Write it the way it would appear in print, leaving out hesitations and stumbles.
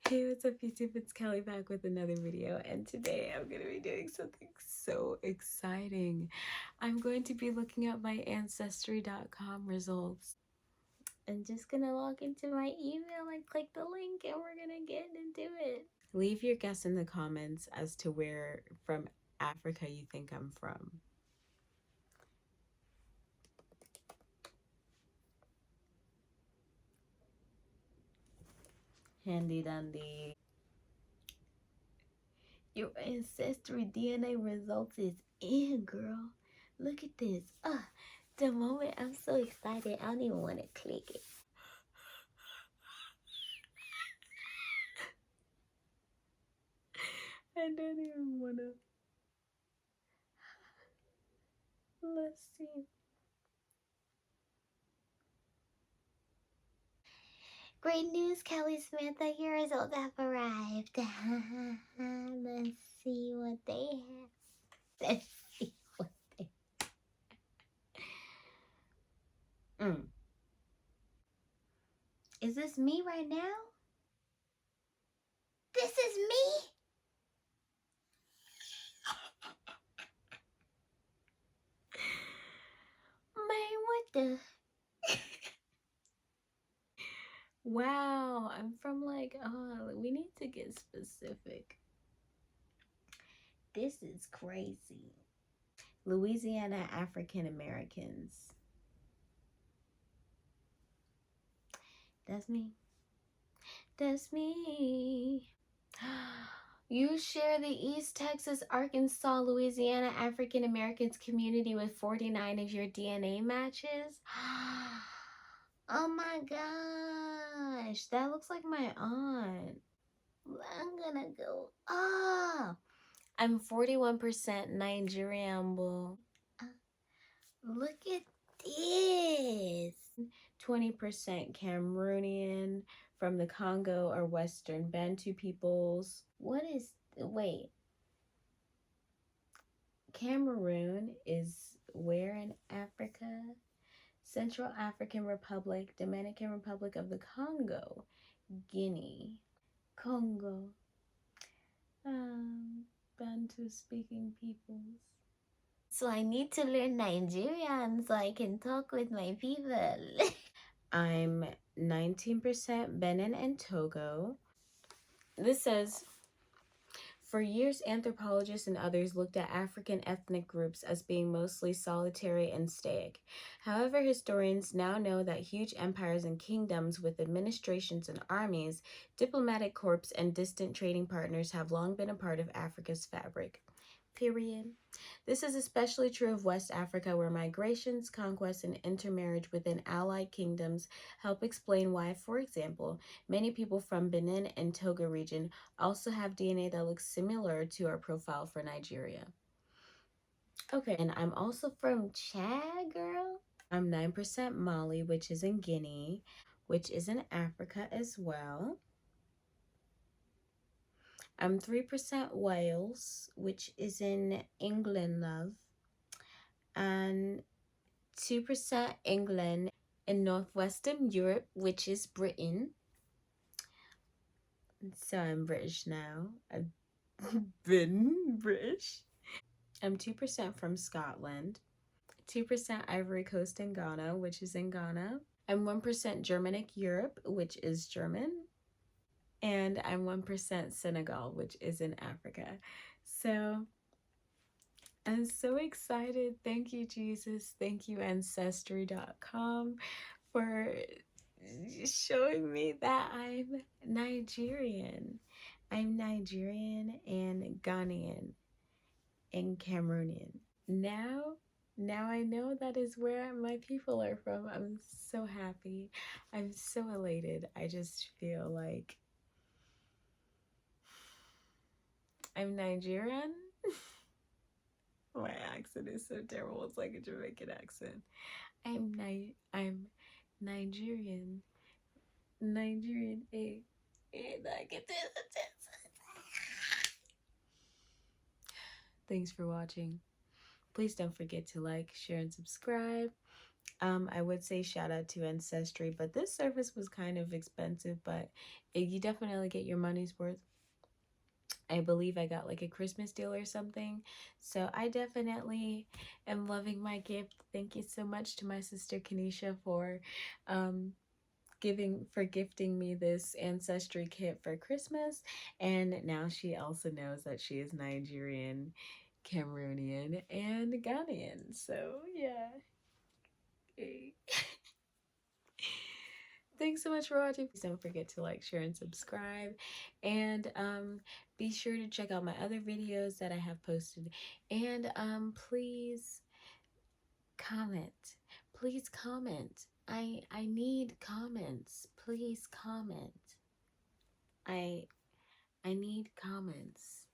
Hey, what's up YouTube? It's Kelly back with another video, and today I'm going to be doing something so exciting. I'm going to be looking at my Ancestry.com results. I'm just going to log into my email and click the link, and we're going to get into it. Leave your guess in the comments as to where from Africa you think I'm from. Handy dandy. Your Ancestry DNA results is in, girl. Look at this. The moment I'm so excited, I don't even want to click it. I don't even want to. Let's see. Great news, Kelly Samantha. Your results have arrived. Let's see what they have. Let's see what they have. Is this me right now? This is me? Man, what the? Wow, I'm from like, we need to get specific. This is crazy. Louisiana African Americans. That's me. That's me. You share the East Texas, Arkansas, Louisiana African Americans community with 49 of your DNA matches. Oh my gosh, that looks like my aunt. I'm gonna go. I'm 41% Nigerian. Look at this. 20% Cameroonian from the Congo or Western Bantu peoples. Wait. Cameroon is where in Africa? Central African Republic, Dominican Republic of the Congo, Guinea, Congo, Bantu speaking peoples. So I need to learn Nigerian so I can talk with my people. I'm 19% Benin and Togo. This says, for years, anthropologists and others looked at African ethnic groups as being mostly solitary and staic. However, historians now know that huge empires and kingdoms with administrations and armies, diplomatic corps, and distant trading partners have long been a part of Africa's fabric. Period. This is especially true of West Africa, where migrations, conquests, and intermarriage within allied kingdoms help explain why, for example, many people from Benin and Togo region also have DNA that looks similar to our profile for Nigeria. Okay, and I'm also from Chad, girl. I'm 9% Mali, which is in Guinea, which is in Africa as well. I'm 3% Wales, which is in England, love. And 2% England in Northwestern Europe, which is Britain. So I'm British now. I've been British. I'm 2% from Scotland. 2% Ivory Coast and Ghana, which is in Ghana. I'm 1% Germanic Europe, which is German. And I'm 1% Senegal, which is in Africa. So I'm so excited. Thank you, Jesus. Thank you, Ancestry.com, for showing me that I'm Nigerian. I'm Nigerian and Ghanaian and Cameroonian. Now I know that is where my people are from. I'm so happy. I'm so elated. I just feel like I'm Nigerian. My accent is so terrible. It's like a Jamaican accent. I'm Nigerian. Nigerian. Hey, I get this. Thanks for watching. Please don't forget to like, share, and subscribe. I would say shout out to Ancestry, but this service was kind of expensive, but you definitely get your money's worth. I believe I got like a Christmas deal or something. So I definitely am loving my gift. Thank you so much to my sister Kanisha for um gifting me this ancestry kit for Christmas. And now she also knows that she is Nigerian, Cameroonian, and Ghanaian. So yeah. Okay. Thanks so much for watching. Please don't forget to like, share, and subscribe. And be sure to check out my other videos that I have posted. And please comment. Please comment. I need comments. Please comment. I I need comments.